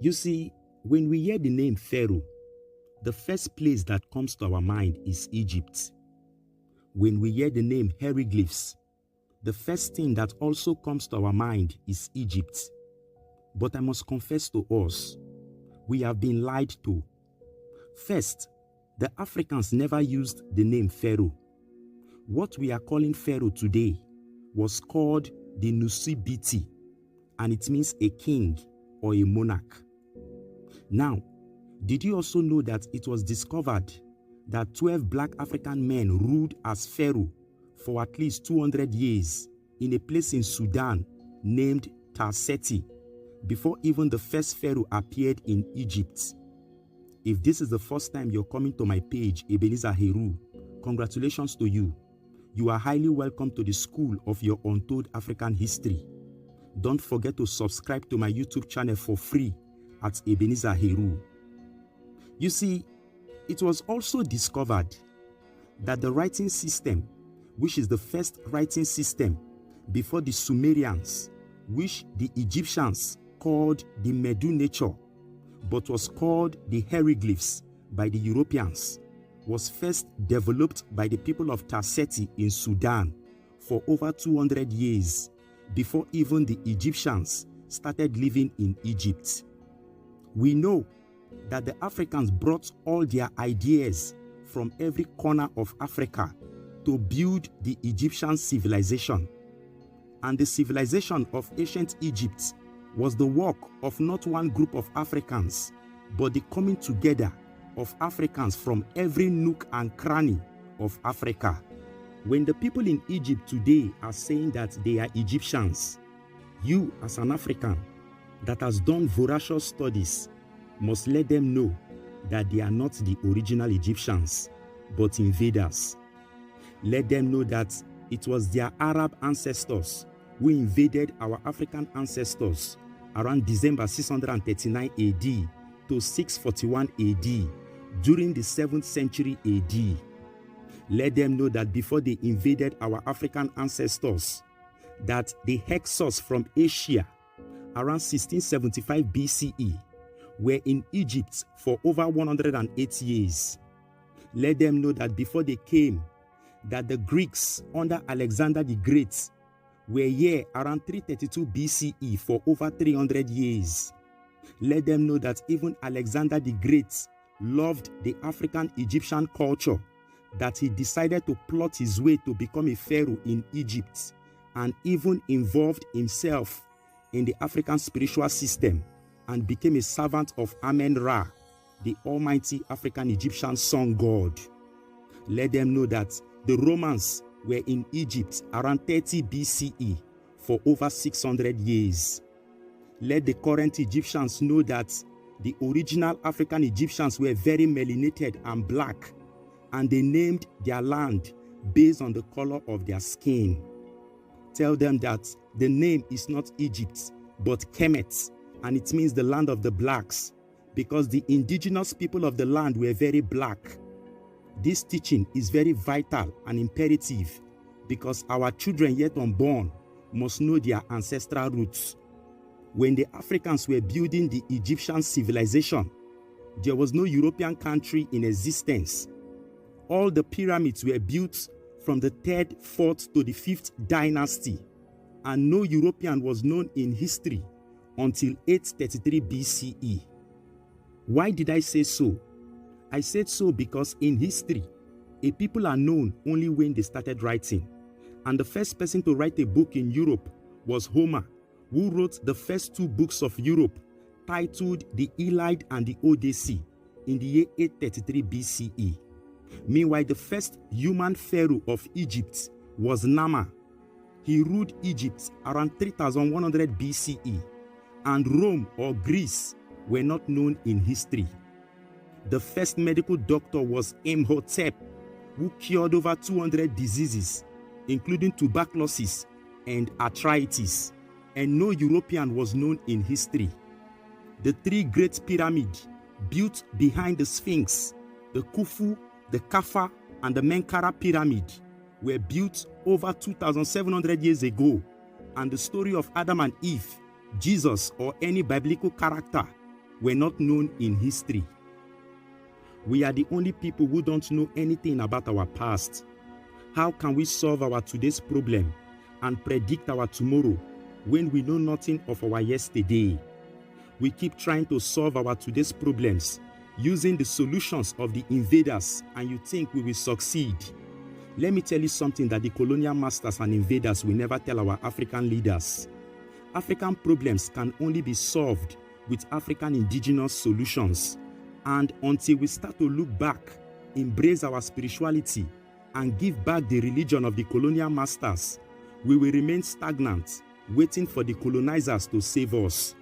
You see, when we hear the name Pharaoh, the first place that comes to our mind is Egypt. When we hear the name hieroglyphs, the first thing that also comes to our mind is Egypt. But I must confess to us, we have been lied to. First, the Africans never used the name Pharaoh. What we are calling Pharaoh today was called the Nusibiti, and it means a king or a monarch. Now, did you also know that it was discovered that 12 black African men ruled as Pharaoh for at least 200 years in a place in Sudan named Tarseti before even the first Pharaoh appeared in Egypt? If this is the first time you're coming to my page, Ebenezer Heru, congratulations to you. You are highly welcome to the school of your untold African history. Don't forget to subscribe to my YouTube channel for free at Ebenezer Heru. You see, it was also discovered that the writing system, which is the first writing system before the Sumerians, which the Egyptians called the Medu Nature, but was called the hieroglyphs by the Europeans, was first developed by the people of Tarseti in Sudan for over 200 years before even the Egyptians started living in Egypt. We know that the Africans brought all their ideas from every corner of Africa to build the Egyptian civilization. And the civilization of ancient Egypt was the work of not one group of Africans, but the coming together of Africans from every nook and cranny of Africa. When the people in Egypt today are saying that they are Egyptians, you as an African that has done voracious studies must let them know that they are not the original Egyptians, but invaders. Let them know that it was their Arab ancestors who invaded our African ancestors around December 639 AD to 641 AD during the 7th century AD. Let them know that before they invaded our African ancestors, that the Hyksos from Asia around 1675 BCE were in Egypt for over 108 years. Let them know that before they came, that the Greeks under Alexander the Great were here around 332 BCE for over 300 years. Let them know that even Alexander the Great loved the African Egyptian culture, that he decided to plot his way to become a pharaoh in Egypt, and even involved himself in the African spiritual system and became a servant of Amen-Ra, the almighty African Egyptian sun god. Let them know that the Romans were in Egypt around 30 BCE for over 600 years. Let the current Egyptians know that the original African Egyptians were very melanated and black, and they named their land based on the color of their skin. Tell them that the name is not Egypt, but Kemet, and it means the land of the blacks, because the indigenous people of the land were very black. This teaching is very vital and imperative, because our children yet unborn must know their ancestral roots. When the Africans were building the Egyptian civilization, there was no European country in existence. All the pyramids were built from the 3rd, 4th to the 5th dynasty, and no European was known in history until 833 BCE. Why did I say so? I said so because in history, a people are known only when they started writing. And the first person to write a book in Europe was Homer, who wrote the first 2 books of Europe, titled the Iliad and the Odyssey, in the year 833 BCE. Meanwhile, the first human pharaoh of Egypt was Nama. He ruled Egypt around 3100 BCE, and Rome or Greece were not known in history. The first medical doctor was Imhotep, who cured over 200 diseases, including tuberculosis and arthritis, and no European was known in history. The 3 great pyramids built behind the Sphinx, the Khufu, the Kaffa, and the Menkaure pyramid, were built over 2,700 years ago, and the story of Adam and Eve, Jesus, or any biblical character were not known in history. We are the only people who don't know anything about our past. How can we solve our today's problem and predict our tomorrow when we know nothing of our yesterday? We keep trying to solve our today's problems using the solutions of the invaders, and you think we will succeed. Let me tell you something that the colonial masters and invaders will never tell our African leaders. African problems can only be solved with African indigenous solutions. And until we start to look back, embrace our spirituality, and give back the religion of the colonial masters, we will remain stagnant, waiting for the colonizers to save us.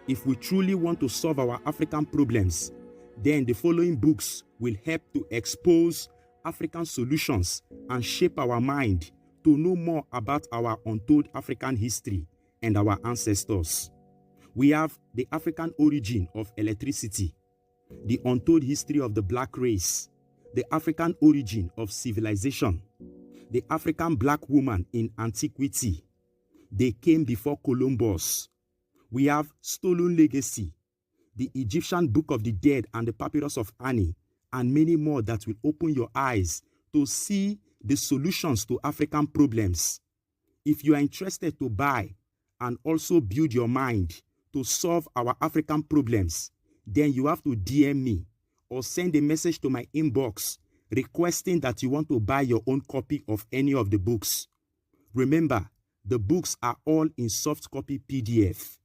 If we truly want to solve our African problems, then the following books will help to expose African solutions and shape our mind to know more about our untold African history and our ancestors. We have the African origin of electricity, the untold history of the black race, the African origin of civilization, the African black woman in antiquity. They came before Columbus. We have stolen legacy, the Egyptian Book of the Dead and the Papyrus of Ani, and many more that will open your eyes to see the solutions to African problems. If you are interested to buy and also build your mind to solve our African problems, then you have to DM me or send a message to my inbox requesting that you want to buy your own copy of any of the books. Remember, the books are all in soft copy PDF.